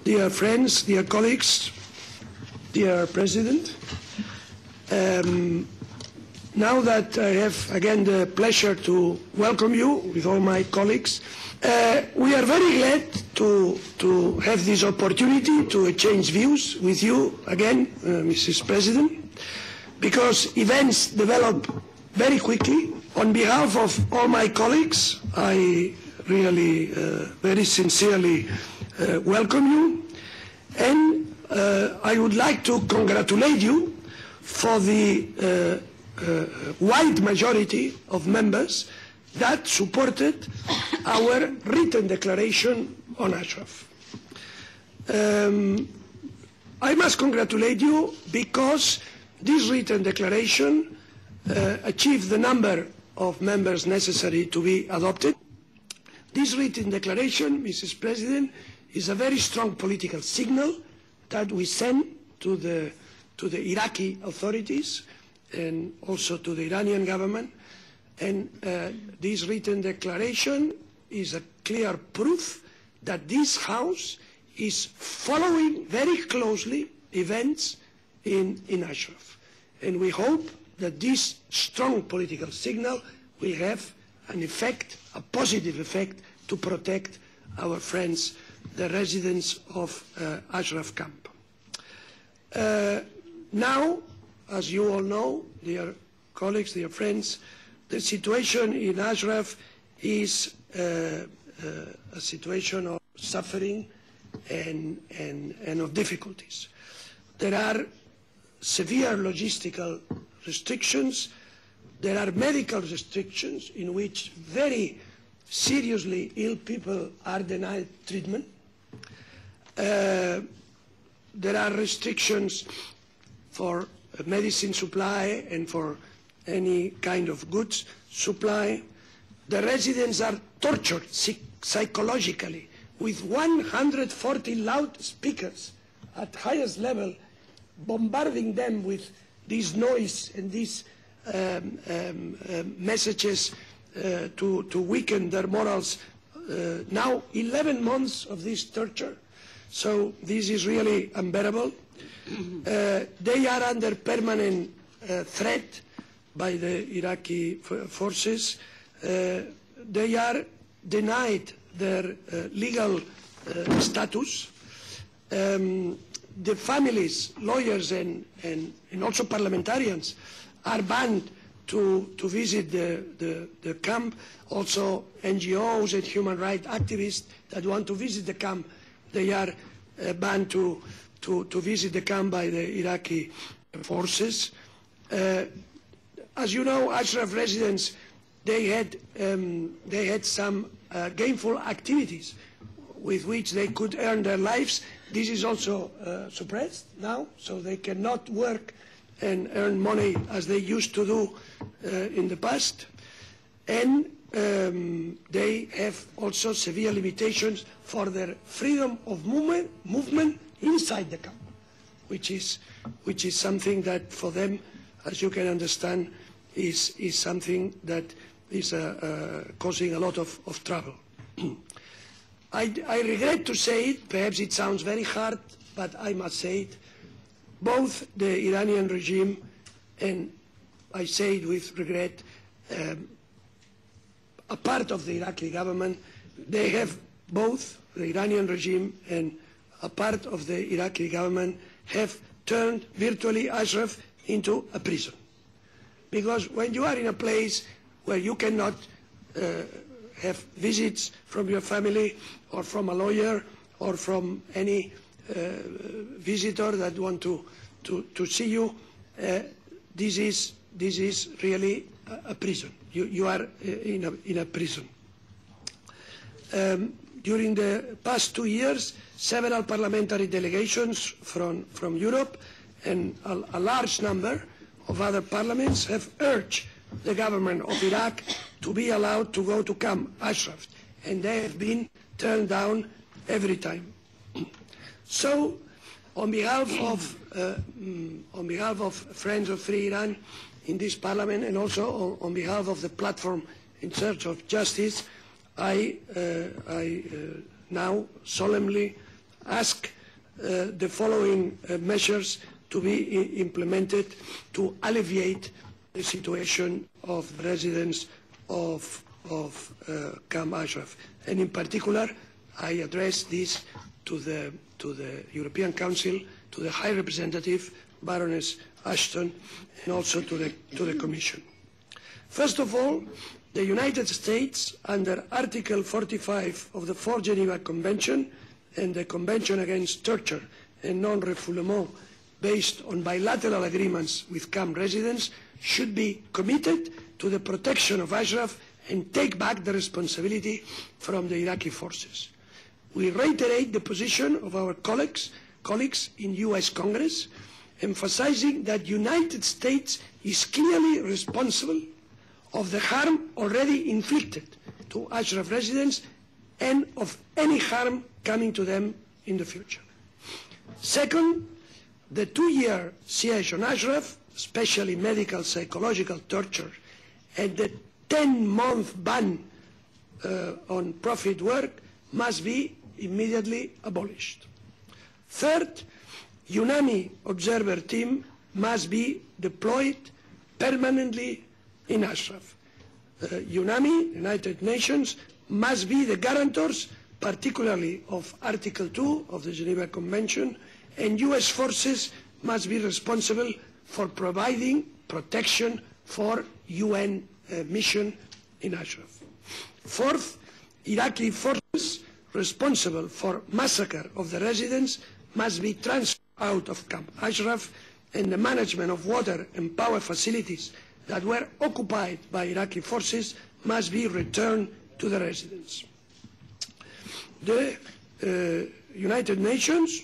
dear friends, dear colleagues, dear President. Now that I have again the pleasure to welcome you with all my colleagues, we are very glad to have this opportunity to exchange views with you again, Mrs. President, because events develop very quickly. On behalf of all my colleagues, I really very sincerely welcome you, and I would like to congratulate you for the wide majority of members that supported our written declaration on Ashraf. I must congratulate you because this written declaration achieved the number of members necessary to be adopted. This written declaration, Mrs. President, is a very strong political signal that we send to the Iraqi authorities and also to the Iranian government. And this written declaration is a clear proof that this House is following very closely events in Ashraf. And we hope that this strong political signal will have an effect, a positive effect, to protect our friends, the residents of Ashraf camp. Now, as you all know, dear colleagues, dear friends, the situation in Ashraf is a situation of suffering and of difficulties. There are severe logistical restrictions. There are medical restrictions in which very seriously ill people are denied treatment. There are restrictions for medicine supply and for any kind of goods supply. The residents are tortured psychologically with 140 loudspeakers at highest level, bombarding them with this noise and these messages to weaken their morals. Now 11 months of this torture, so this is really unbearable. They are under permanent threat by the Iraqi forces. They are denied their legal status. The families, lawyers and also parliamentarians are banned to visit the camp. Also NGOs and human rights activists that want to visit the camp, they are banned to visit the camp by the Iraqi forces. As you know, Ashraf residents, they had some gainful activities with which they could earn their lives. This is also suppressed now, so they cannot work and earn money as they used to do in the past. And they have also severe limitations for their freedom of movement inside the camp, which is something that for them, as you can understand, is something that is causing a lot of trouble. I regret to say it, perhaps it sounds very hard, but I must say it, both the Iranian regime, and I say it with regret, a part of the Iraqi government, they have both, the Iranian regime and a part of the Iraqi government, have turned virtually Ashraf into a prison. Because when you are in a place where you cannot have visits from your family or from a lawyer or from any visitor that want to see you, this is really a prison. You are in a prison. During the past 2 years, several parliamentary delegations from Europe and a large number of other parliaments have urged the government of Iraq to be allowed to go to Camp Ashraf, and they have been turned down every time. So, on behalf of Friends of Free Iran in this Parliament, and also on behalf of the Platform in Search of Justice, I now solemnly ask the following measures to be implemented to alleviate the situation of the residents of Camp Ashraf. And in particular, I address this to the European Council, to the High Representative, Baroness Ashton, and also to the Commission. First of all, the United States, under Article 45 of the 4th Geneva Convention and the Convention Against Torture and Non-Refoulement, based on bilateral agreements with camp residents, should be committed to the protection of Ashraf and take back the responsibility from the Iraqi forces. We reiterate the position of our colleagues in US Congress, emphasizing that the United States is clearly responsible of the harm already inflicted to Ashraf residents and of any harm coming to them in the future. Second, the 2-year siege on Ashraf, especially medical psychological torture, and the 10-month ban on profit work must be immediately abolished. Third, UNAMI observer team must be deployed permanently in Ashraf. UNAMI, United Nations, must be the guarantors, particularly of Article 2 of the Geneva Convention, and US forces must be responsible for providing protection for UN mission in Ashraf. Fourth, Iraqi forces responsible for massacre of the residents must be transferred out of Camp Ashraf, and the management of water and power facilities that were occupied by Iraqi forces must be returned to the residents. The United Nations,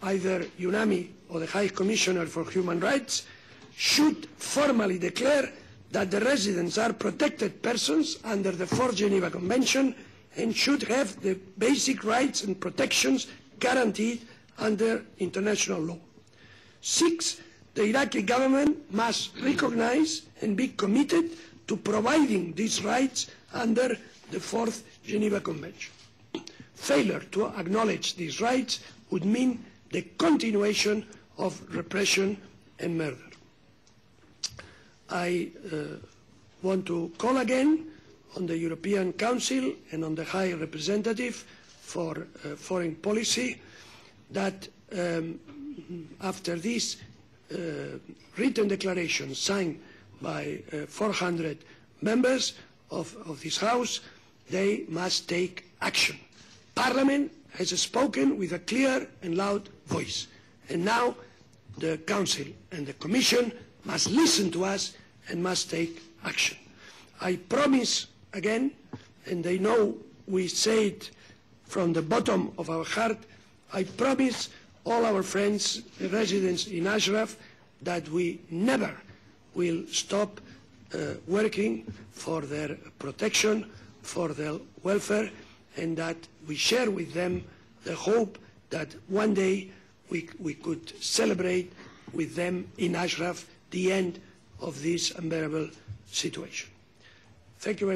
either UNAMI or the High Commissioner for Human Rights, should formally declare that the residents are protected persons under the 4th Geneva Convention and should have the basic rights and protections guaranteed under international law. 6, the Iraqi government must recognize and be committed to providing these rights under the 4th Geneva Convention. Failure to acknowledge these rights would mean the continuation of repression and murder. I want to call again on the European Council and on the High Representative for Foreign Policy that after this written declaration signed by 400 members of this House, they must take action. Parliament has spoken with a clear and loud voice, and now the Council and the Commission must listen to us and must take action. I promise again, and they know we say it from the bottom of our heart, I promise all our friends, the residents in Ashraf, that we never will stop working for their protection, for their welfare, and that we share with them the hope that one day we could celebrate with them in Ashraf the end of this unbearable situation. Thank you very much.